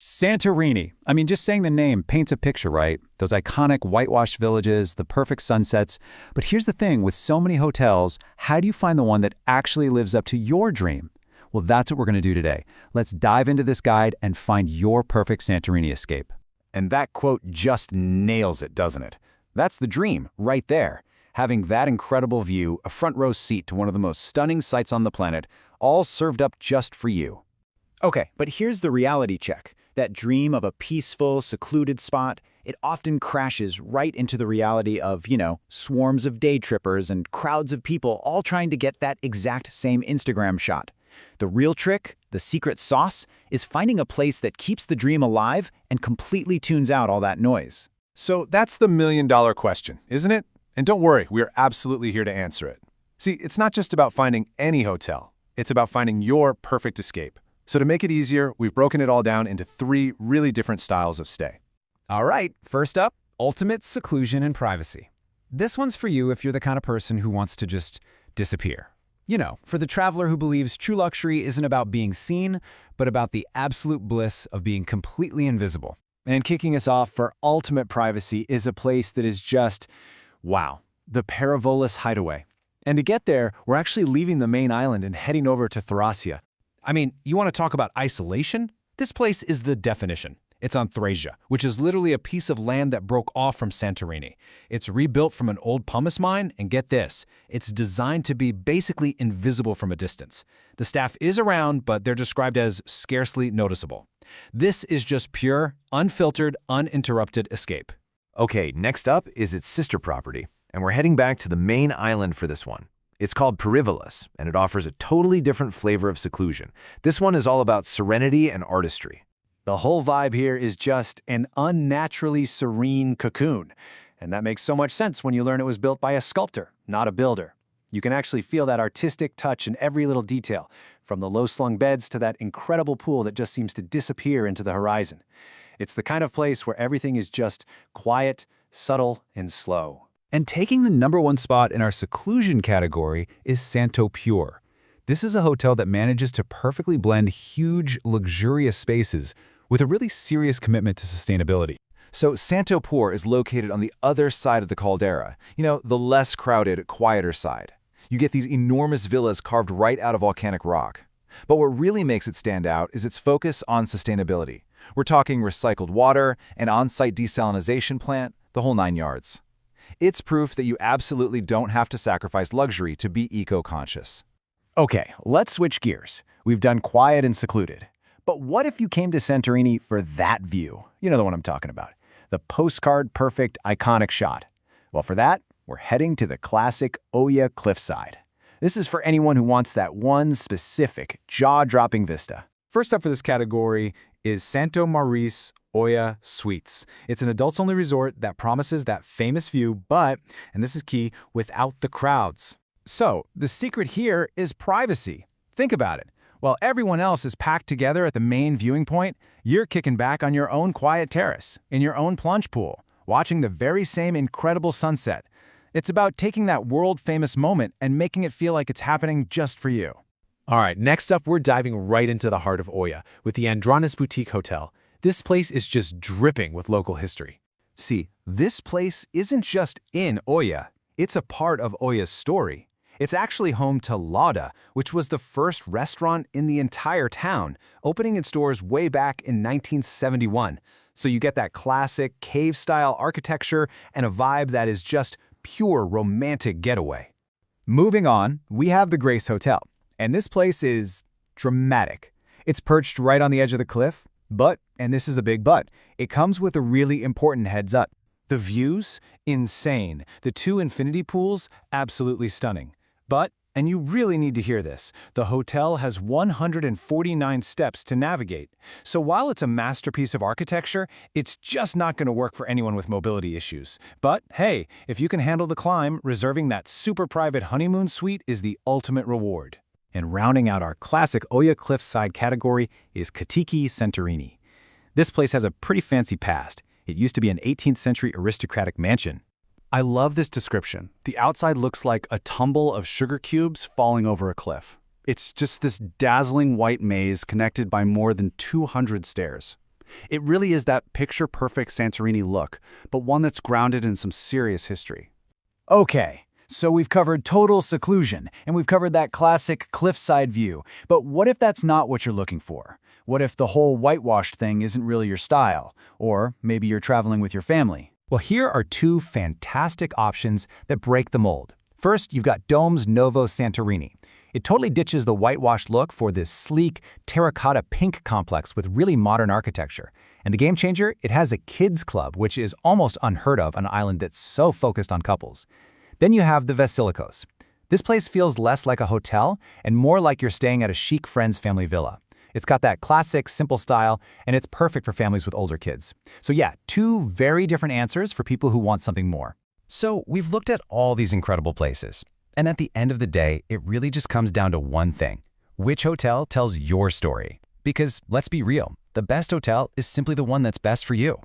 Santorini. I mean, just saying the name paints a picture, right? Those iconic whitewashed villages, the perfect sunsets. But here's the thing, with so many hotels, how do you find the one that actually lives up to your dream? Well, that's what we're going to do today. Let's dive into this guide and find your perfect Santorini escape. And that quote just nails it, doesn't it? That's the dream, right there. Having that incredible view, a front row seat to one of the most stunning sights on the planet, all served up just for you. Okay, but here's the reality check. That dream of a peaceful, secluded spot, it often crashes right into the reality of, swarms of day trippers and crowds of people all trying to get that exact same Instagram shot. The real trick, the secret sauce, is finding a place that keeps the dream alive and completely tunes out all that noise. So that's the million-dollar question, isn't it? And don't worry, we're absolutely here to answer it. See, it's not just about finding any hotel. It's about finding your perfect escape. So to make it easier, we've broken it all down into 3 really different styles of stay. All right, first up, ultimate seclusion and privacy. This one's for you if you're the kind of person who wants to just disappear. For the traveler who believes true luxury isn't about being seen, but about the absolute bliss of being completely invisible. And kicking us off for ultimate privacy is a place that is just, wow, the Paravolis Hideaway. And to get there, we're actually leaving the main island and heading over to Thracia. I mean, you want to talk about isolation? This place is the definition. It's on Thracia, which is literally a piece of land that broke off from Santorini. It's rebuilt from an old pumice mine, and get this, it's designed to be basically invisible from a distance. The staff is around, but they're described as scarcely noticeable. This is just pure, unfiltered, uninterrupted escape. Okay, next up is its sister property, and we're heading back to the main island for this one. It's called Perivolos, and it offers a totally different flavor of seclusion. This one is all about serenity and artistry. The whole vibe here is just an unnaturally serene cocoon. And that makes so much sense when you learn it was built by a sculptor, not a builder. You can actually feel that artistic touch in every little detail, from the low-slung beds to that incredible pool that just seems to disappear into the horizon. It's the kind of place where everything is just quiet, subtle, and slow. And taking the #1 spot in our seclusion category is Santo Pure. This is a hotel that manages to perfectly blend huge, luxurious spaces with a really serious commitment to sustainability. So Santo Pure is located on the other side of the caldera, the less crowded, quieter side. You get these enormous villas carved right out of volcanic rock. But what really makes it stand out is its focus on sustainability. We're talking recycled water, an on-site desalination plant, the whole 9 yards. It's proof that you absolutely don't have to sacrifice luxury to be eco-conscious. Okay, let's switch gears. We've done quiet and secluded. But what if you came to Santorini for that view? You know the one I'm talking about. The postcard-perfect, iconic shot. Well, for that, we're heading to the classic Oia cliffside. This is for anyone who wants that one specific, jaw-dropping vista. First up for this category is Santo Maurice Oia Suites. It's an adults-only resort that promises that famous view, but, and this is key, without the crowds. So, the secret here is privacy. Think about it. While everyone else is packed together at the main viewing point, you're kicking back on your own quiet terrace, in your own plunge pool, watching the very same incredible sunset. It's about taking that world-famous moment and making it feel like it's happening just for you. All right, next up, we're diving right into the heart of Oia with the Andronis Boutique Hotel. This place is just dripping with local history. See, this place isn't just in Oia. It's a part of Oia's story. It's actually home to Lauda, which was the first restaurant in the entire town, opening its doors way back in 1971. So you get that classic cave-style architecture and a vibe that is just pure romantic getaway. Moving on, we have the Grace Hotel. And this place is dramatic. It's perched right on the edge of the cliff, but, and this is a big but, it comes with a really important heads up. The views? Insane. The 2 infinity pools? Absolutely stunning. But, and you really need to hear this, the hotel has 149 steps to navigate. So while it's a masterpiece of architecture, it's just not going to work for anyone with mobility issues. But hey, if you can handle the climb, reserving that super private honeymoon suite is the ultimate reward. And rounding out our classic Oia cliffside category is Katiki Santorini. This place has a pretty fancy past. It used to be an 18th century aristocratic mansion. I love this description. The outside looks like a tumble of sugar cubes falling over a cliff. It's just this dazzling white maze connected by more than 200 stairs. It really is that picture-perfect Santorini look, but one that's grounded in some serious history. Okay, so we've covered total seclusion, and we've covered that classic cliffside view. But what if that's not what you're looking for? What if the whole whitewashed thing isn't really your style? Or maybe you're traveling with your family? Well, here are two fantastic options that break the mold. First, you've got Dome's Novo Santorini. It totally ditches the whitewashed look for this sleek, terracotta pink complex with really modern architecture. And the game changer, it has a kids club, which is almost unheard of on an island that's so focused on couples. Then you have the Vasilikos. This place feels less like a hotel and more like you're staying at a chic friend's family villa. It's got that classic, simple style, and it's perfect for families with older kids. So yeah, two very different answers for people who want something more. So we've looked at all these incredible places. And at the end of the day, it really just comes down to one thing. Which hotel tells your story? Because let's be real, the best hotel is simply the one that's best for you.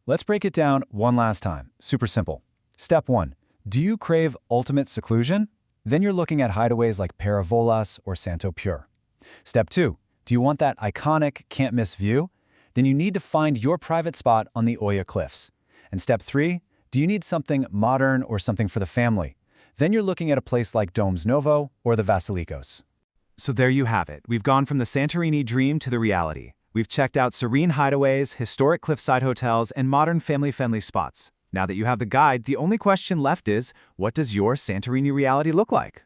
Let's break it down one last time. Super simple. Step 1. Do you crave ultimate seclusion? Then you're looking at hideaways like Paravolas or Santo Pure. Step 2. Do you want that iconic, can't-miss view? Then you need to find your private spot on the Oya Cliffs. And step 3. Do you need something modern or something for the family? Then you're looking at a place like Dome's Novo or the Vasilikos. So there you have it. We've gone from the Santorini dream to the reality. We've checked out serene hideaways, historic cliffside hotels, and modern family-friendly spots. Now that you have the guide, the only question left is, what does your Santorini reality look like?